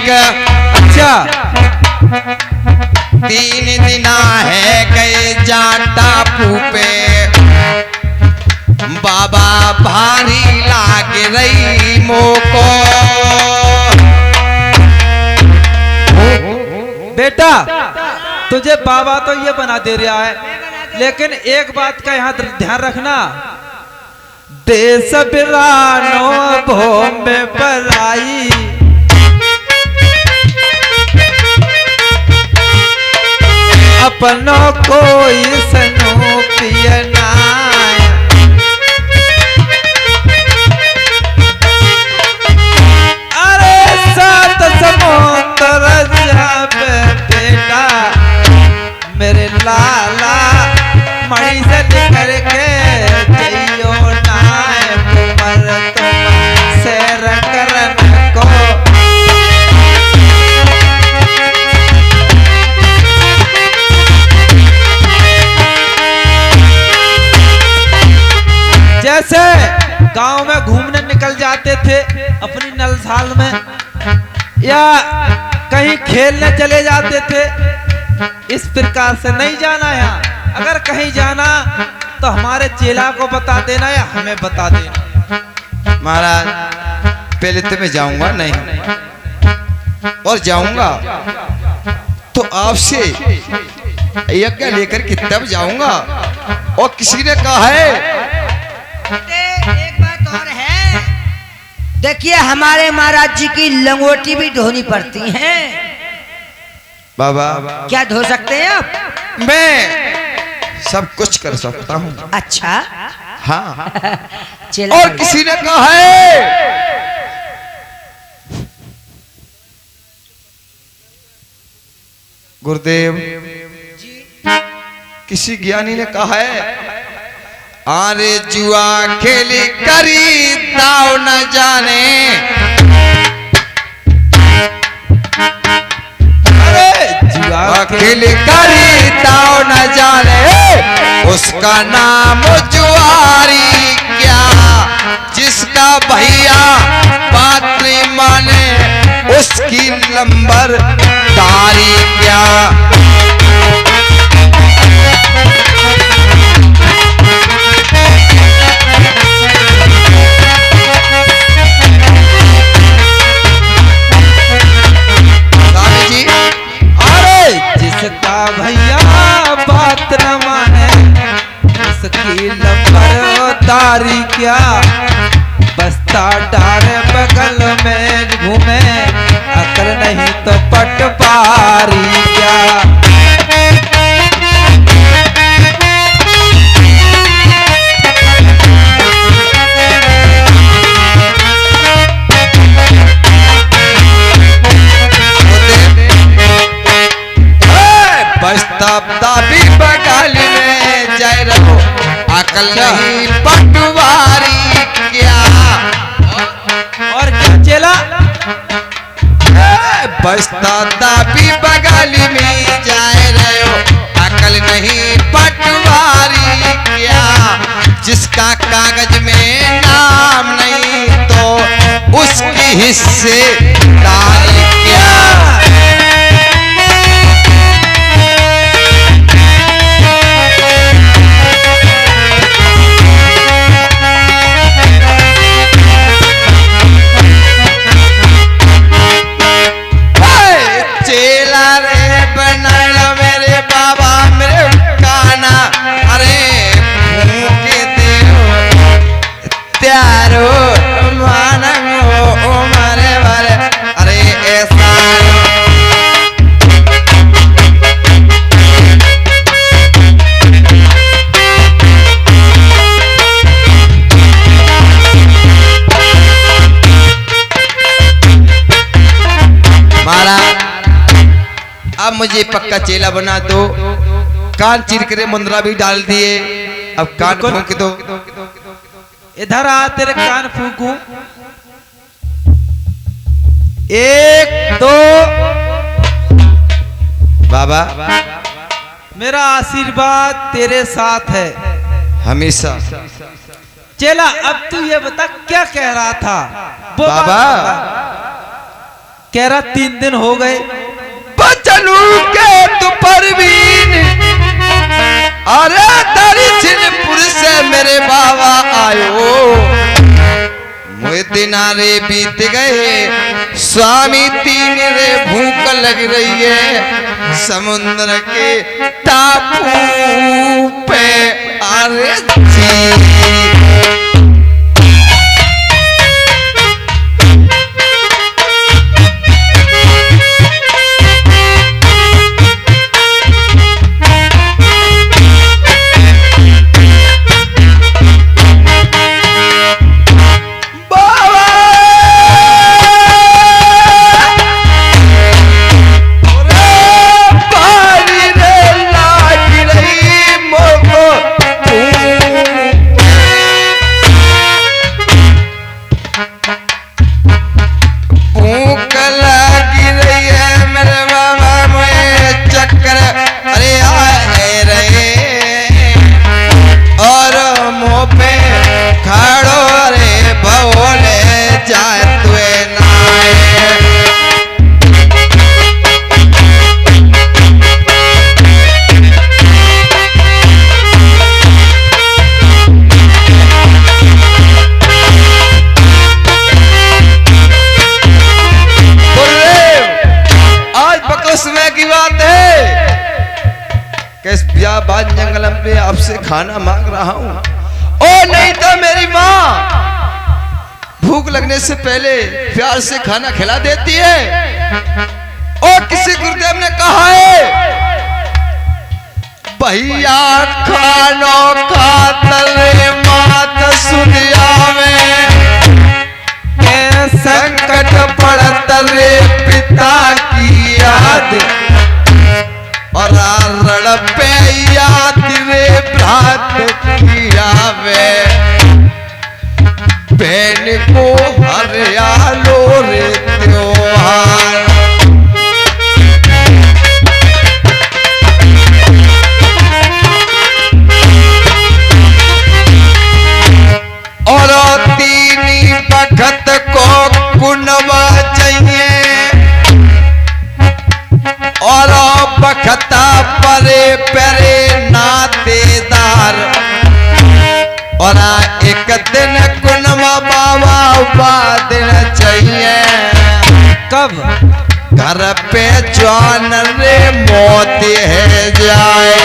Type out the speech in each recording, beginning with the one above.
का। अच्छा 3 दिना है गए जाटा फूपे, बाबा भारी लाग रही मोको। बेटा तुझे बाबा तो ये बना दे रहा है, लेकिन एक बात का यहाँ ध्यान रखना, देश बिरानो भोम में पराई, अपनों कोई सनो पियना। अरे सात समुद्र जाबे बेटा मेरे लाला मणि से निकल के जइयो नाय कुमर तुम सैर करन को। जैसे गांव में घूमने निकल जाते थे अपनी नलसाल में, या कहीं खेलने चले जाते थे, इस प्रकार से नहीं जाना। यहाँ अगर कहीं जाना तो हमारे चेला को बता देना या हमें बता देना। महाराज पहले तो मैं जाऊंगा नहीं, और जाऊंगा तो आपसे यज्ञ लेकर के तब जाऊंगा। और किसी ने कहा है एक बात और है, देखिए हमारे महाराज जी की लंगोटी भी धोनी पड़ती है। बाबा क्या धो सकते हैं आप? मैं सब कुछ कर सकता हूँ। अच्छा हाँ चला और किसी ने कहा है गुरुदेव, किसी ज्ञानी ने कहा है, अरे जुआ खेली करी दाव न जाने, जुआ खेली करी दाव न जाने, उसका नाम जुआरी क्या, जिसका भैया बात नहीं माने उसकी लंबर दारी क्या। जिसका भैया बात न माने उसकी लंबर दारी क्या, बस्ता डारे बगल में घूमे, अकल नहीं तो पटवारी क्या। भी बगल में जाए रहो, अकल नहीं पटवारी क्या। और क्या चेला? बस्ता भी बगल में जाए रहो, अकल नहीं पटवारी क्या, जिसका कागज में नाम नहीं तो उसकी हिस्से दारी क्या। अब मुझे पक्का चेला बना दो। कान चीर करे मुंदरा भी डाल दिए, अब कान फूंक दो। इधर आ तेरे कान फूंकू। 1 2 बाबा मेरा आशीर्वाद तेरे साथ है हमेशा। चेला अब तू ये बता क्या कह रहा था? बाबा कह रहा 3 दिन हो गए। बचलू के तू परवीन, अरे दरिचनपुर से मेरे बाबा आयो। मुझे दिनारे बीत गए स्वामी, 3 रे भूख लग रही है समुद्र के टापू पे। अरे जी जंगल में आपसे खाना मांग रहा हूँ। ओ नहीं तो मेरी माँ भूख लगने से पहले प्यार से खाना खिला देती है। और किसी गुरुदेव ने कहा है भैया खानो खातर मात सुनिया में संकट पड़त रे पिता की याद, और रण पे याद रे भ्रात किया वे बहन को हरियालो रे त्योहार। और 3 बखत को कुनवा चाहिए, और बखता परे परे नातेदार, और एक दिन कुनवा बाबा दिन चाहिए। कब? घर पे जवान रे मौत है जाए।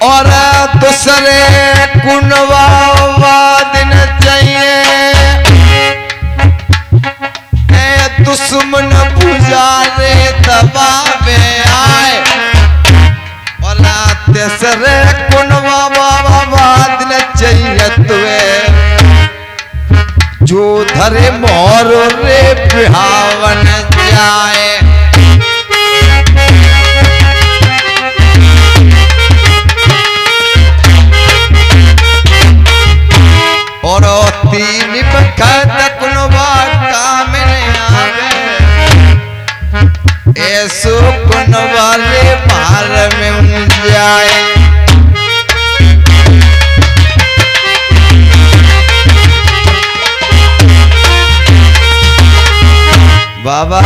और दूसरे कुनवा दिन चाहिए, दुश्मन पुजारे दबावे आए। और तीसरे कुनवा दिन चाहिए तुए जो धरे मोर रे बिहावन जाए। और 3 बखत कुनवा काम आवे, ऐसो कुनवा रे मार में जाए। बाबा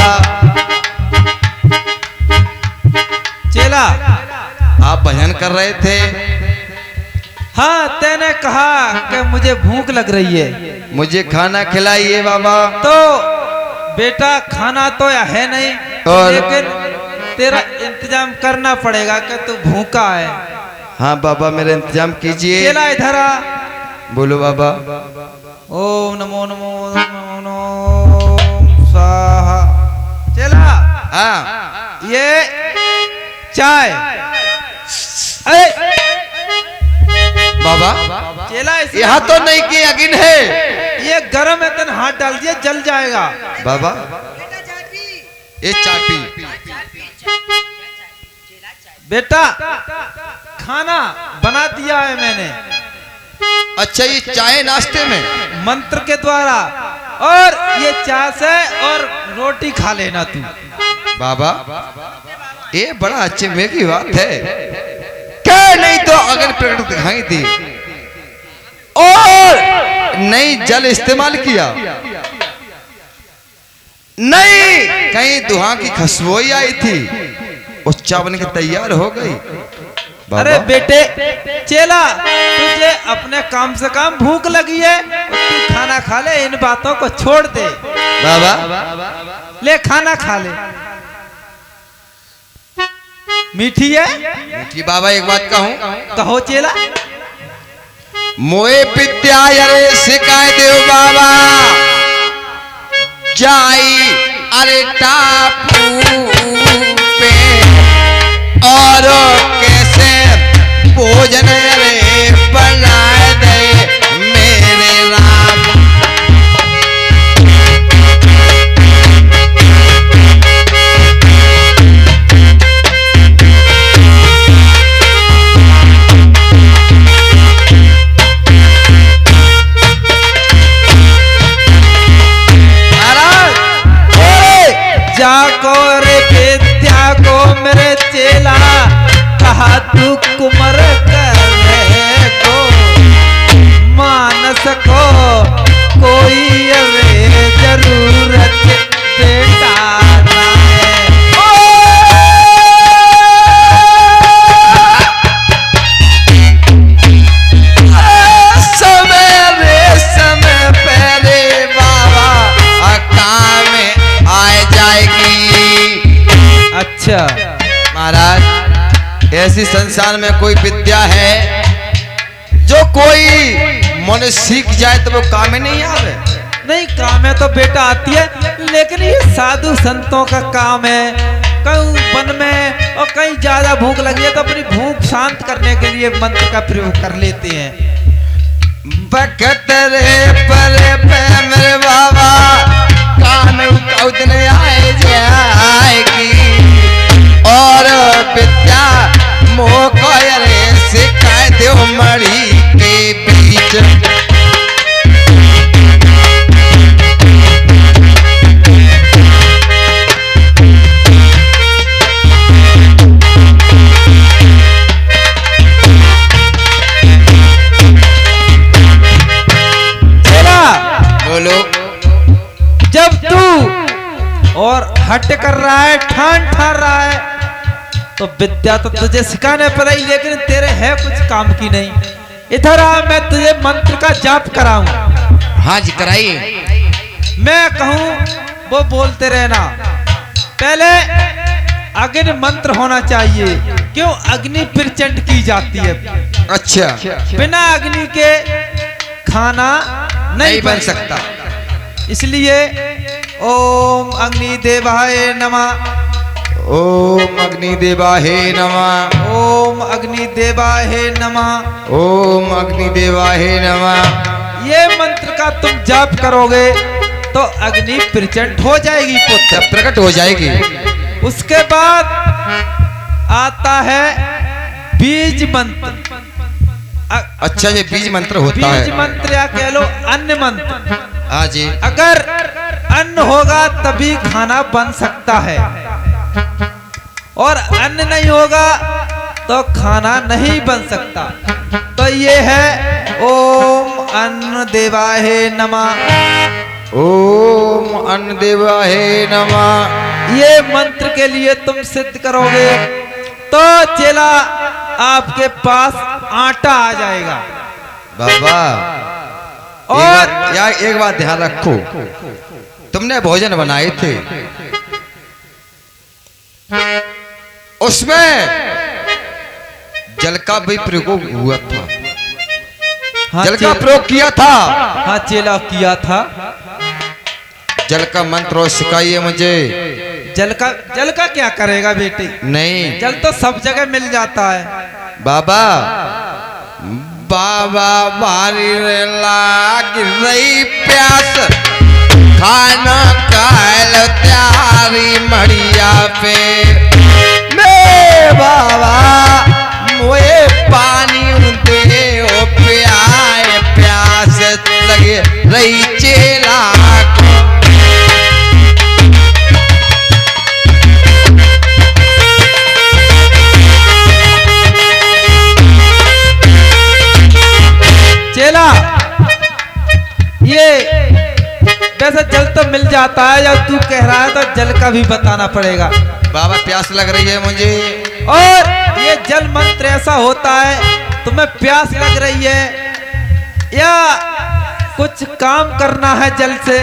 चेला आप भजन कर रहे थे। हाँ, तेने कहा कि मुझे भूख लग रही है, मुझे खाना खिलाइए बाबा। तो बेटा खाना तो है नहीं, और लेकिन तेरा इंतजाम करना पड़ेगा कि तू भूखा है। हाँ बाबा मेरा इंतजाम कीजिए। चेला इधर आ। बोलो बाबा। ओम नमो नमो नमो नमो स्वाहा। चेला हाँ ये चाय। अरे बाबा चेला यहाँ तो नहीं कि अगिन है, ये गरम है, तन हाथ डाल दिया जल जाएगा। बाबा ये चापी। बेटा खाना बना दिया है मैंने। अच्छा ये चाय नाश्ते में मंत्र के द्वारा, और ये चाय से और रोटी खा लेना तू। बाबा ये बड़ा अच्छे में की बात है। क्या नहीं तो अग्नि प्रकट दिखाई दी और नहीं जल इस्तेमाल किया, नहीं कहीं दुहा की खुशबू आई थी, उस चावल की तैयार हो गई। अरे बेटे चेला, तुझे अपने काम से काम भूख लगी है, तू खाना खा ले, इन बातों को छोड़ दे। बाबा ले खाना खा ले। मीठी है? मीठी बाबा एक बात कहूं, कहो चेला। मोए विद्या अरे सिखाए देव बाबा, जाई अरे टापू पे और कैसे भोजन रे बनाए दे मेरे राम। जाको रे विद्या को मेरे चेला, कहा तू कुमर करे को मानस को कोई वे जरूरत बेटा ना है। समय पहले बाबा काम में आ जाएगी। अच्छा महाराज, ऐसी संसार में कोई विद्या है जो कोई मनुष्य सीख जाए तो वो काम में नहीं आवे? नहीं, काम है तो बेटा आती है, लेकिन ये साधु संतों का काम है। कहीं वन में और कहीं ज्यादा भूख लगी है तो अपनी भूख शांत करने के लिए मंत्र का प्रयोग कर लेते हैं। बकत रे परे पे मेरे बाबा, काम उतन आए जाएगी और विद्या मोह रे सिखाए दो मड़ी के बीच। बोलो। जब तू और हट कर रहा है, ठान ठान रहा है, तो विद्या तो तुझे सिखाने पड़ेगी, लेकिन तेरे है कुछ काम की नहीं। इधर आ, मैं तुझे मंत्र का जाप कराऊं। हाँ जी कराइए। मैं कहूं वो बोलते रहना। पहले अग्नि मंत्र होना चाहिए, क्यों? अग्नि प्रचंड की जाती है। अच्छा, बिना अग्नि के खाना नहीं बन सकता। इसलिए ओम अग्नि देवाय नमः, ओम अग्नि देवाहे नमः, ओम अग्नि देवाय नमः, ओम अग्नि देवाहे नमः। ये मंत्र का तुम जाप करोगे तो अग्नि प्रचंड हो जाएगी, पुत्र प्रकट हो जाएगी। उसके बाद आता है बीज मंत्र। अच्छा, ये बीज मंत्र होता बीज है। मंत्र या कह लो अन्न मंत्र। हाँ जी। अगर अन्न होगा तभी खाना बन सकता है, और अन्न नहीं होगा तो खाना नहीं बन सकता। तो ये है ओम अन्न देवाहे नमः, ओम अन्न देवाहे नमः। ये मंत्र के लिए तुम सिद्ध करोगे तो चेला आपके पास आटा आ जाएगा। बाबा और एक बात ध्यान रखो, तुमने भोजन बनाए थे, उसमें जल का भी प्रयोग हुआ था। हाँ, जल का प्रयोग किया था। हाँ चेला किया था। जल का मंत्र सिखाइए मुझे। जल का क्या करेगा बेटे? नहीं, जल तो सब जगह मिल जाता है। बाबा बाबा भारी लाग रही प्यास, खाना खाल त्यारी मड़िया पे मैं बाबा मोए पानी दे ओ प्याए, प्यास लगे रही चेला को। चेला, ये वैसे जल तो मिल जाता है, जब तू कह रहा है तो जल का भी बताना पड़ेगा। बाबा प्यास लग रही है मुझे। और ये जल मंत्र ऐसा होता है, तुम्हें प्यास लग रही है या कुछ काम करना है जल से,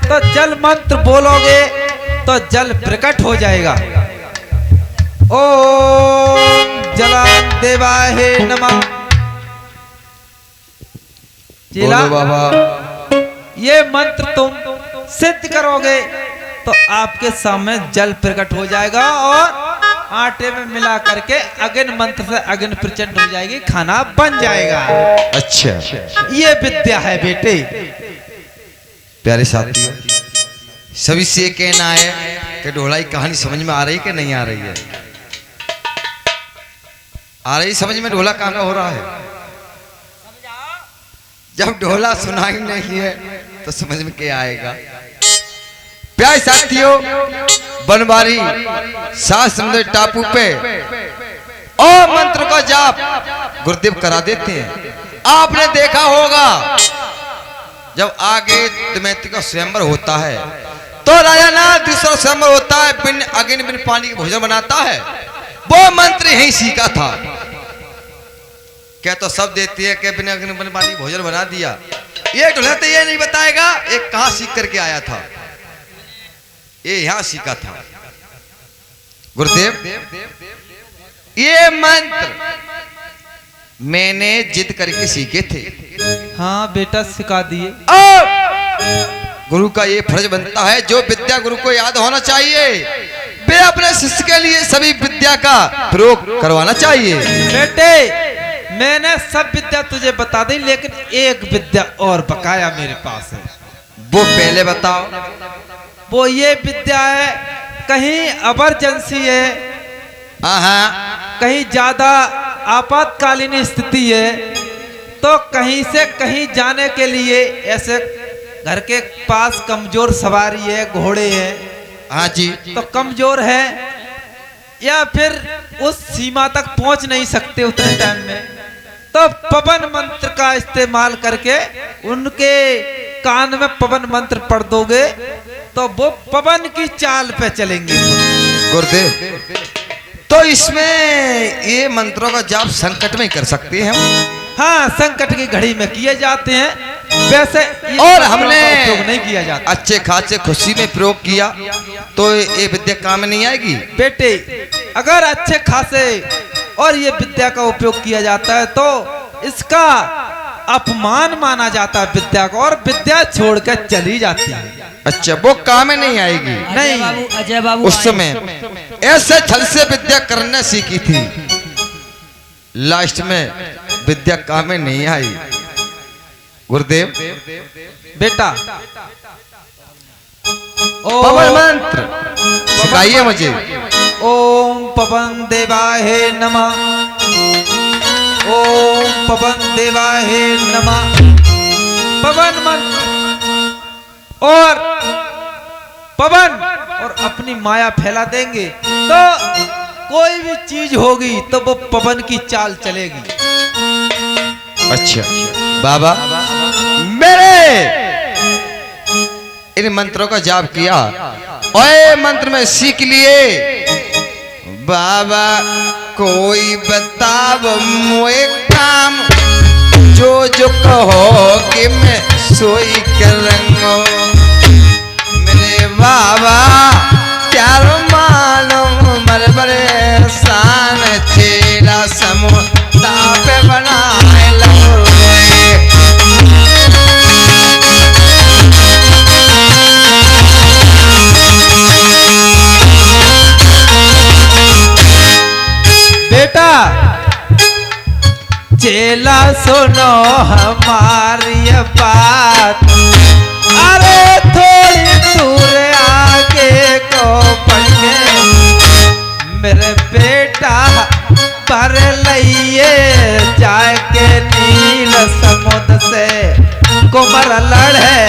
तो जल मंत्र बोलोगे तो जल प्रकट हो जाएगा। ओम जलान देवाहे नमः। चेला, बोलो बाबा। ये मंत्र तुम सिद्ध करोगे तो आपके सामने जल प्रकट हो जाएगा और आटे में मिला करके अग्नि मंत्र से अग्नि प्रचंड हो जाएगी, खाना बन जाएगा। अच्छा, ये विद्या है बेटे। प्यारे साथी, सभी से कहना है कि ढोला की कहानी समझ में आ रही कि नहीं आ रही है? आ रही समझ में? ढोला कहाँ का हो रहा है? जब ढोला सुना ही नहीं है तो समझ में क्या आएगा? प्यारे साथियों, बनवारी सात समुद्र टापू पे और मंत्र को जाप गुरुदेव करा देते हैं। आपने देखा होगा जब आगे दमयंती का स्वयंवर होता है तो राजा ना दूसरा स्वयंवर होता है, बिन अग्नि बिन पानी के भोजन बनाता है। वो मंत्र यही सीखा था। क्या तो सब देती है कि बिन अग्नि बिन पानी भोजन बना दिया। ये ढोला तो ये नहीं बताएगा एक कहां सीख करके आया था। ये यहां सीखा था। गुरुदेव, ये मंत्र मैंने जिद करके सीखे थे। हाँ बेटा, सिखा दिए। गुरु का ये फर्ज बनता है, जो विद्या गुरु को याद होना चाहिए वे अपने शिष्य के लिए सभी विद्या का प्रयोग करवाना चाहिए। बेटे, मैंने सब विद्या तुझे बता दी, लेकिन एक विद्या और बकाया मेरे पास है। वो पहले बताओ। वो ये विद्या है, कहीं इमरजेंसी है, कहीं ज्यादा आपातकालीन स्थिति है, तो कहीं से कहीं जाने के लिए ऐसे घर के पास कमजोर सवारी है, घोड़े हैं, हाँ जी, तो कमजोर है या फिर उस सीमा तक पहुंच नहीं सकते उतने टाइम में, तो पवन मंत्र का इस्तेमाल करके उनके कान में पवन मंत्र पढ़ दोगे तो वो पवन की चाल पे चलेंगे। गुरुदेव, तो इसमें ये मंत्रों का जाप संकट में कर सकते हैं हम? हाँ, संकट की घड़ी में किए जाते हैं, वैसे और हमने प्रयोग नहीं किया जाता। अच्छे खासे खुशी में प्रयोग किया तो ये विद्या काम में नहीं आएगी? बेटे, अगर अच्छे खासे और ये विद्या का उपयोग किया जाता है तो इसका अपमान माना जाता है विद्या को, और विद्या छोड़कर चली जाती है। अच्छा, वो काम में नहीं आएगी? नहीं, अजय बाबू उस समय ऐसे छल से विद्या करना सीखी थी, लास्ट में विद्या काम में नहीं आई। गुरुदेव बेटा, पवन मंत्र सिखाइए मुझे। ओम पवन देवाहे नमः, ओम पवन देवाहे नमः। पवन मंत्र और पवन और अपनी माया फैला देंगे तो कोई भी चीज होगी तो वो पवन की चाल चलेगी। अच्छा बाबा, मेरे इन मंत्रों का जाप किया और ये मंत्र में सीख लिए। बाबा कोई बताओ मोए काम, जो जो कहो कि मैं सोई करूंगा। मेरे बाबा प्यार मानो मर बड़े शान तेरा समुद्र पे बनाए बेटा, चेला सुनो हमारी बात, अरे थोड़ी दूर आगे को पढ़े मेरे बेटा पर लइए जाके नील समुद्र से कुमर लड़े।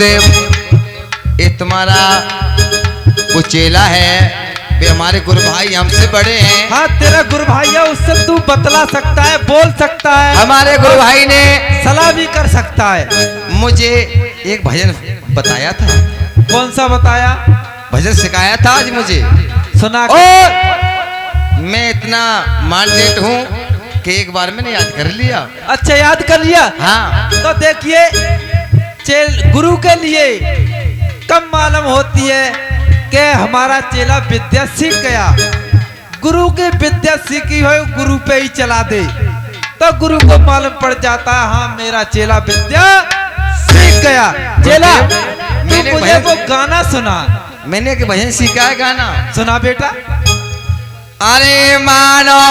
गुरुदेव ये तुम्हारा वो चेला है, वे हमारे गुरु भाई हमसे बड़े हैं। हाँ तेरा गुरु भाई है, उससे तू बतला सकता है, बोल सकता है, हमारे गुरु भाई ने सलाह भी कर सकता है। मुझे एक भजन बताया था। कौन सा बताया? भजन सिखाया था आज मुझे, सुना और मैं इतना मानडेट हूँ कि एक बार मैंने याद कर लिया। अच्छा याद कर लिया। हाँ तो देखिए गुरु के लिए कम मालूम होती है कि हमारा चेला विद्या सीख गया। गुरु की विद्या सीखी हो गुरु पे ही चला दे तो गुरु को मालूम पड़ जाता है हाँ मेरा चेला विद्या सीख गया। चेला मैंने मुझे वो गाना सुना। मैंने एक भजन सीखा है, गाना सुना बेटा। अरे मानो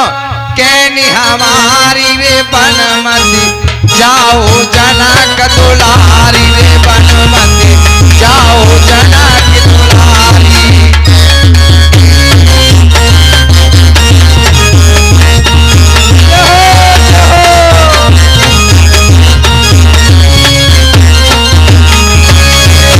कहनी हमारी वे बन